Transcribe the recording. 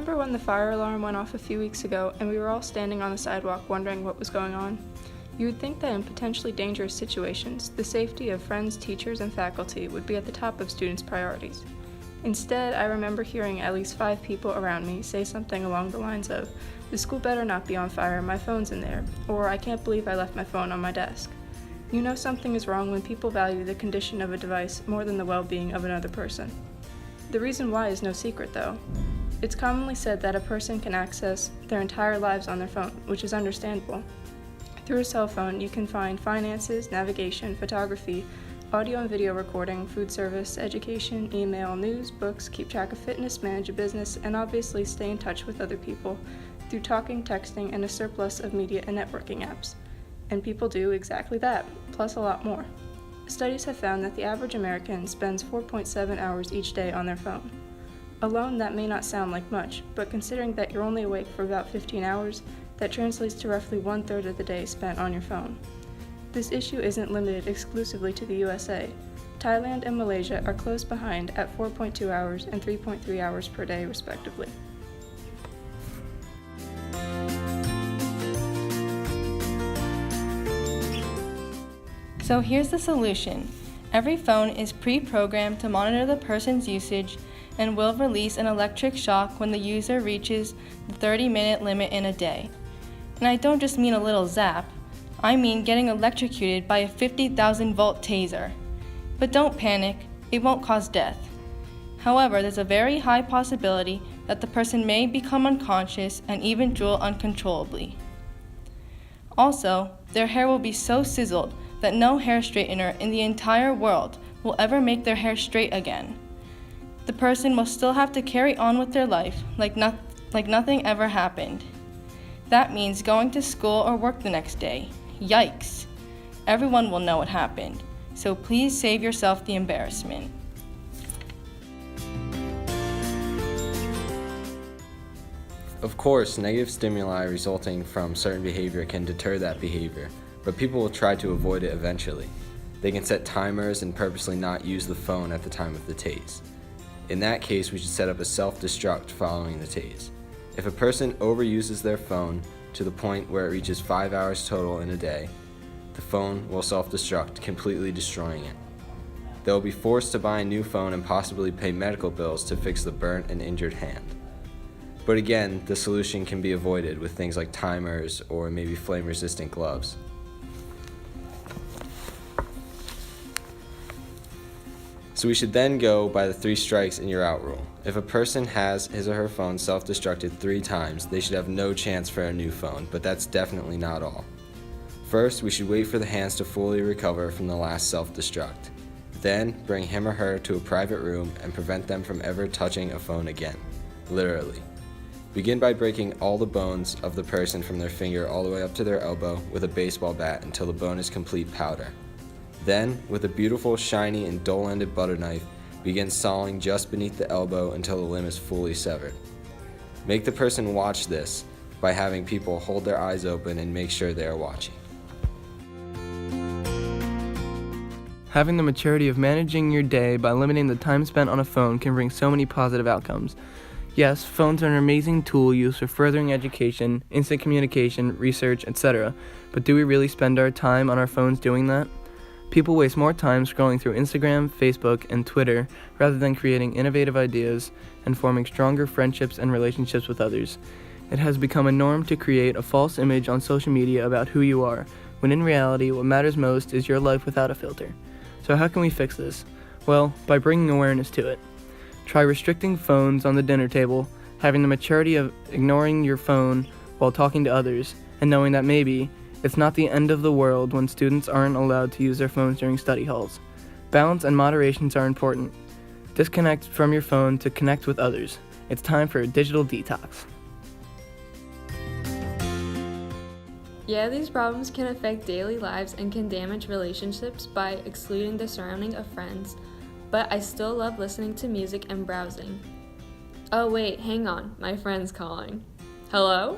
remember when the fire alarm went off a few weeks ago and we were all standing on the sidewalk wondering what was going on? You would think that in potentially dangerous situations, the safety of friends, teachers, and faculty would be at the top of students' priorities. Instead, I remember hearing at least 5 people around me say something along the lines of, "The school better not be on fire, my phone's in there," or "I can't believe I left my phone on my desk." You know something is wrong when people value the condition of a device more than the well-being of another person. The reason why is no secret, though. It's commonly said that a person can access their entire lives on their phone, which is understandable. Through a cell phone, you can find finances, navigation, photography, audio and video recording, food service, education, email, news, books, keep track of fitness, manage a business, and obviously stay in touch with other people through talking, texting, and a surplus of media and networking apps. And people do exactly that, plus a lot more. Studies have found that the average American spends 4.7 hours each day on their phone. Alone, that may not sound like much, but considering that you're only awake for about 15 hours, that translates to roughly 1/3 of the day spent on your phone. This issue isn't limited exclusively to the USA. Thailand and Malaysia are close behind at 4.2 hours and 3.3 hours per day, respectively. So here's the solution. Every phone is pre-programmed to monitor the person's usage and will release an electric shock when the user reaches the 30-minute limit in a day. And I don't just mean a little zap, I mean getting electrocuted by a 50,000-volt taser. But don't panic, it won't cause death. However, there's a very high possibility that the person may become unconscious and even drool uncontrollably. Also, their hair will be so sizzled that no hair straightener in the entire world will ever make their hair straight again. The person will still have to carry on with their life like nothing ever happened. That means going to school or work the next day. Yikes! Everyone will know what happened, so please save yourself the embarrassment. Of course, negative stimuli resulting from certain behavior can deter that behavior, but people will try to avoid it eventually. They can set timers and purposely not use the phone at the time of the tase. In that case, we should set up a self-destruct following the tase. If a person overuses their phone to the point where it reaches 5 hours total in a day, the phone will self-destruct, completely destroying it. They will be forced to buy a new phone and possibly pay medical bills to fix the burnt and injured hand. But again, the solution can be avoided with things like timers or maybe flame-resistant gloves. So we should then go by the 3 strikes and you're out rule. If a person has his or her phone self-destructed 3 times, they should have no chance for a new phone, but that's definitely not all. First, we should wait for the hands to fully recover from the last self-destruct. Then, bring him or her to a private room and prevent them from ever touching a phone again. Literally. Begin by breaking all the bones of the person from their finger all the way up to their elbow with a baseball bat until the bone is complete powder. Then, with a beautiful, shiny, and dull-ended butter knife, begin sawing just beneath the elbow until the limb is fully severed. Make the person watch this by having people hold their eyes open and make sure they are watching. Having the maturity of managing your day by limiting the time spent on a phone can bring so many positive outcomes. Yes, phones are an amazing tool used for furthering education, instant communication, research, etc. But do we really spend our time on our phones doing that? People waste more time scrolling through Instagram, Facebook, and Twitter rather than creating innovative ideas and forming stronger friendships and relationships with others. It has become a norm to create a false image on social media about who you are, when in reality what matters most is your life without a filter. So how can we fix this? Well, by bringing awareness to it. Try restricting phones on the dinner table, having the maturity of ignoring your phone while talking to others, and knowing that maybe it's not the end of the world when students aren't allowed to use their phones during study halls. Balance and moderations are important. Disconnect from your phone to connect with others. It's time for a digital detox. Yeah, these problems can affect daily lives and can damage relationships by excluding the surrounding of friends, but I still love listening to music and browsing. Oh wait, hang on, my friend's calling. Hello?